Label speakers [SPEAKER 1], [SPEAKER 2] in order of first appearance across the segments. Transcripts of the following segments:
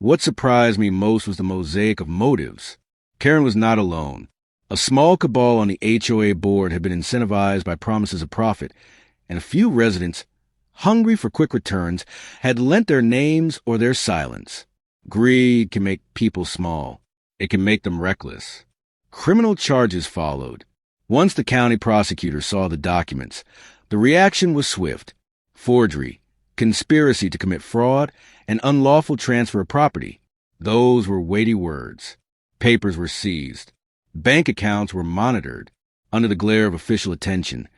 [SPEAKER 1] What surprised me most was the mosaic of motives. Karen was not alone. A small cabal on the HOA board had been incentivized by promises of profit, and a few residents, hungry for quick returns, had lent their names or their silence. Greed can make people small. It can make them reckless. Criminal charges followed. Once the county prosecutor saw the documents, the reaction was swift. Forgery, conspiracy to commit fraud, and unlawful transfer of property. Those were weighty words. Papers were seized. Bank accounts were monitored. Under the glare of official attention,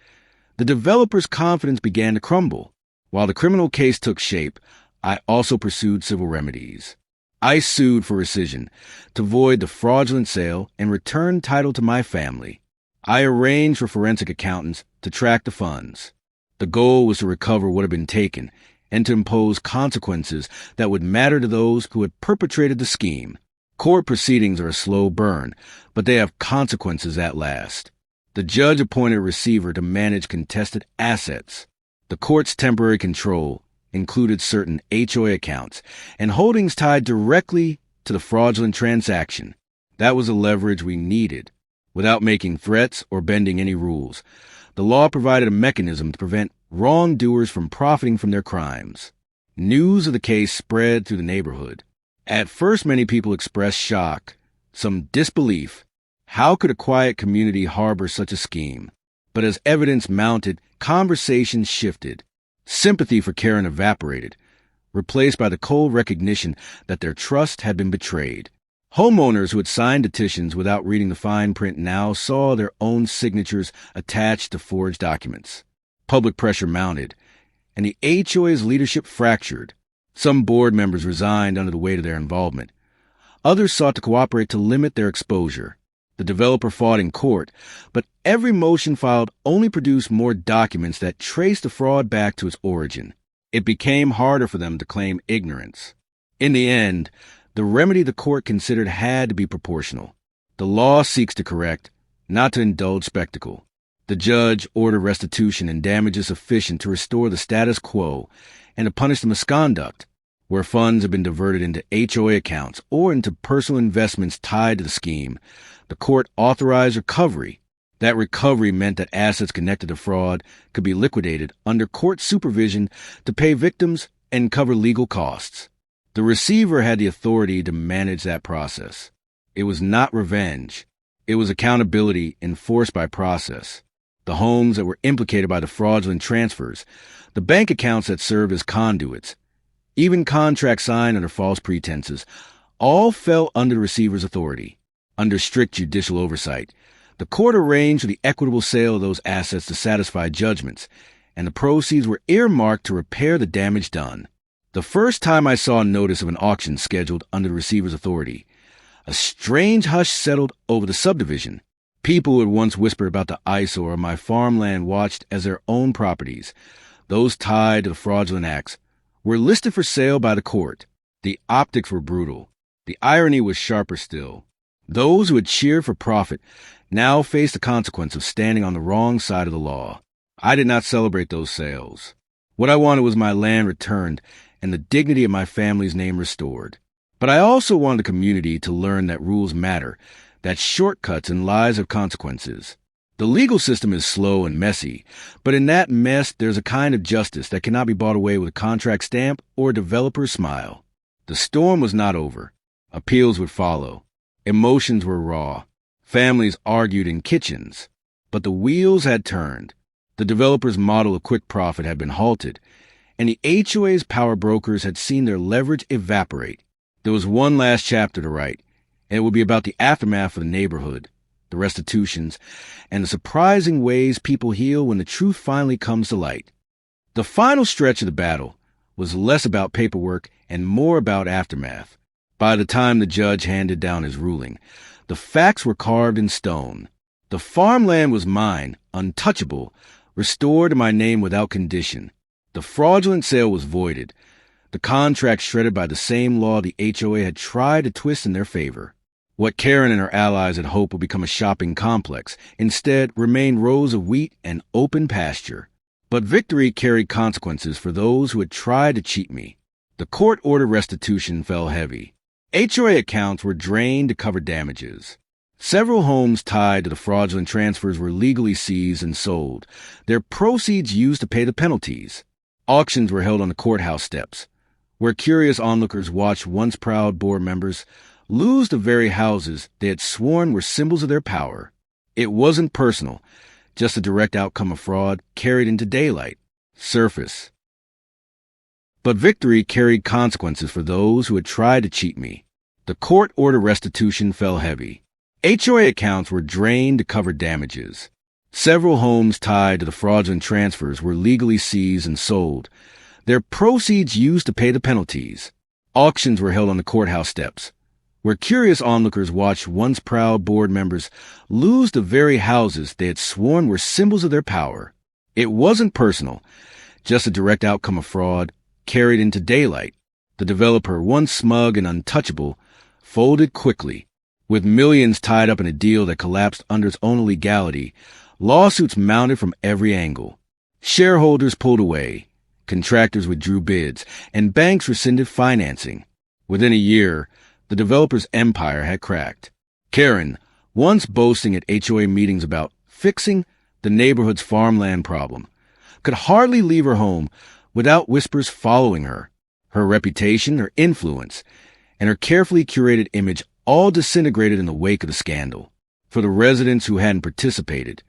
[SPEAKER 1] the developer's confidence began to crumble. While the criminal case took shape, I also pursued civil remedies. I sued for rescission, to void the fraudulent sale and return title to my family. I arranged for forensic accountants to track the funds. The goal was to recover what had been taken and to impose consequences that would matter to those who had perpetrated the scheme. Court proceedings are a slow burn, but they have consequences at last. The judge appointed a receiver to manage contested assets. The court's temporary control included certain HOA accounts and holdings tied directly to the fraudulent transaction. That was the leverage we needed. Without making threats or bending any rules, the law provided a mechanism to prevent wrongdoers from profiting from their crimes. News of the case spread through the neighborhood. At first, many people expressed shock, some disbelief. How could a quiet community harbor such a scheme? But as evidence mounted, conversations shifted. Sympathy for Karen evaporated, replaced by the cold recognition that their trust had been betrayed. Homeowners who had signed petitions without reading the fine print now saw their own signatures attached to forged documents. Public pressure mounted, and the HOA's leadership fractured. Some board members resigned under the weight of their involvement. Others sought to cooperate to limit their exposure. The developer fought in court, but every motion filed only produced more documents that traced the fraud back to its origin. It became harder for them to claim ignorance. In the end, the remedy the court considered had to be proportional. The law seeks to correct, not to indulge spectacle. The judge ordered restitution and damages sufficient to restore the status quo and to punish the misconduct. Where funds have been diverted into HOA accounts or into personal investments tied to the scheme, the court authorized recovery. That recovery meant that assets connected to fraud could be liquidated under court supervision to pay victims and cover legal costs. The receiver had the authority to manage that process. It was not revenge. It was accountability enforced by process. The homes that were implicated by the fraudulent transfers, the bank accounts that served as conduits, even contracts signed under false pretenses, all fell under the receiver's authority. Under strict judicial oversight, the court arranged for the equitable sale of those assets to satisfy judgments, and the proceeds were earmarked to repair the damage done. The first time I saw a notice of an auction scheduled under the receiver's authority, a strange hush settled over the subdivision. People who had once whispered about the eyesore of my farmland watched as their own properties, those tied to the fraudulent acts, were listed for sale by the court. The optics were brutal. The irony was sharper still. Those who had cheered for profit now faced the consequence of standing on the wrong side of the law. I did not celebrate those sales. What I wanted was my land returned and the dignity of my family's name restored. But I also wanted the community to learn that rules matter, that shortcuts and lies have consequences. The legal system is slow and messy, but in that mess there's a kind of justice that cannot be bought away with a contract stamp or a developer's smile. The storm was not over. Appeals would follow. Emotions were raw. Families argued in kitchens. But the wheels had turned. The developer's model of quick profit had been halted, and the HOA's power brokers had seen their leverage evaporate. There was one last chapter to write, and it would be about the aftermath of the neighborhood, the restitutions, and the surprising ways people heal when the truth finally comes to light. The final stretch of the battle was less about paperwork and more about aftermath. By the time the judge handed down his ruling, the facts were carved in stone. The farmland was mine, untouchable, restored to my name without condition. The fraudulent sale was voided, the contract shredded by the same law the HOA had tried to twist in their favor. What Karen and her allies had hoped would become a shopping complex instead remained rows of wheat and open pasture. But victory carried consequences for those who had tried to cheat me. The The court-ordered restitution fell heavy. HOA accounts were drained to cover damages. Several homes tied to the fraudulent transfers were legally seized and sold, their proceeds used to pay the penalties. Auctions were held on the courthouse steps, where curious onlookers watched once proud board members lose the very houses they had sworn were symbols of their power. It wasn't personal, just a direct outcome of fraud carried into daylight. Surface. But victory carried consequences for those who had tried to cheat me. The court-ordered restitution fell heavy. HOA accounts were drained to cover damages. Several homes tied to the fraudulent transfers were legally seized and sold, their proceeds used to pay the penalties. Auctions were held on the courthouse steps, where curious onlookers watched once proud board members lose the very houses they had sworn were symbols of their power. It wasn't personal, just a direct outcome of fraud carried into daylight. The developer, once smug and untouchable, folded quickly. With millions tied up in a deal that collapsed under its own illegality, lawsuits mounted from every angle. Shareholders pulled away, contractors withdrew bids, and banks rescinded financing. Within a year, the developer's empire had cracked. Karen, once boasting at HOA meetings about fixing the neighborhood's farmland problem, could hardly leave her home without whispers following her. Her reputation, her influence, and her carefully curated image all disintegrated in the wake of the scandal. For the residents who hadn't participated,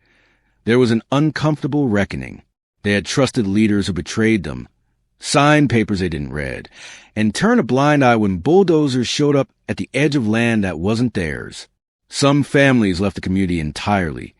[SPEAKER 1] there was an uncomfortable reckoning. They had trusted leaders who betrayed them, signed papers they didn't read, and turned a blind eye when bulldozers showed up at the edge of land that wasn't theirs. Some families left the community entirely,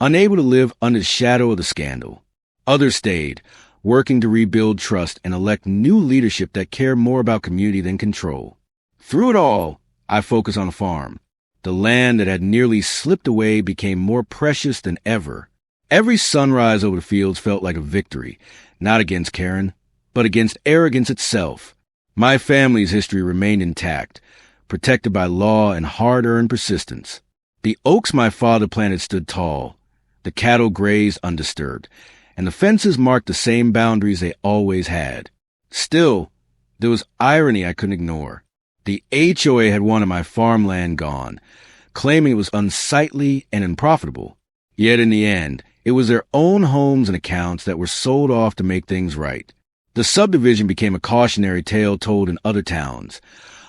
[SPEAKER 1] unable to live under the shadow of the scandal. Others stayed, working to rebuild trust and elect new leadership that cared more about community than control. Through it all, I focused on a farm. The land that had nearly slipped away became more precious than ever. Every sunrise over the fields felt like a victory, not against Karen, but against arrogance itself. My family's history remained intact, protected by law and hard-earned persistence. The oaks my father planted stood tall. The cattle grazed undisturbed, and the fences marked the same boundaries they always had. Still, there was irony I couldn't ignore. The HOA had wanted my farmland gone, claiming it was unsightly and unprofitable. Yet in the end, it was their own homes and accounts that were sold off to make things right. The subdivision became a cautionary tale told in other towns,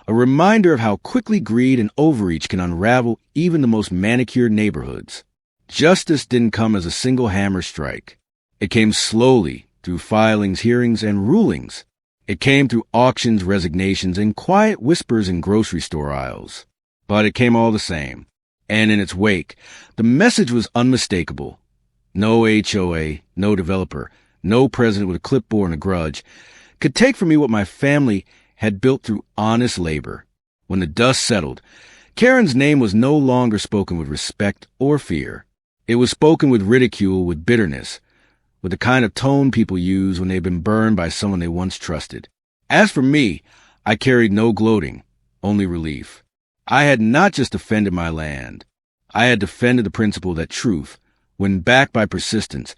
[SPEAKER 1] a reminder of how quickly greed and overreach can unravel even the most manicured neighborhoods. Justice didn't come as a single hammer strike. It came slowly through filings, hearings, and rulings. It came through auctions, resignations, and quiet whispers in grocery store aisles. But it came all the same. And in its wake, the message was unmistakable. No HOA, no developer, no president with a clipboard and a grudge could take from me what my family had built through honest labor. When the dust settled, Karen's name was no longer spoken with respect or fear. It was spoken with ridicule, with bitterness, with the kind of tone people use when they've been burned by someone they once trusted. As for me, I carried no gloating, only relief. I had not just defended my land. I had defended the principle that truth, when backed by persistence,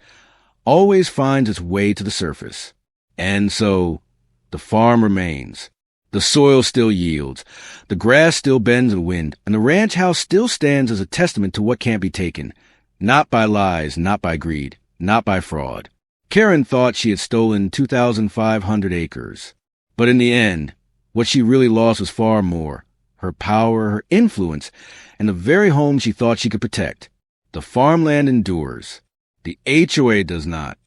[SPEAKER 1] always finds its way to the surface. And so, the farm remains. The soil still yields, the grass still bends in the wind, and the ranch house still stands as a testament to what can't be taken, not by lies, not by greed, not by fraud. Karen thought she had stolen 2,500 acres. But in the end, what she really lost was far more: her power, her influence, and the very home she thought she could protect. The farmland endures. The HOA does not.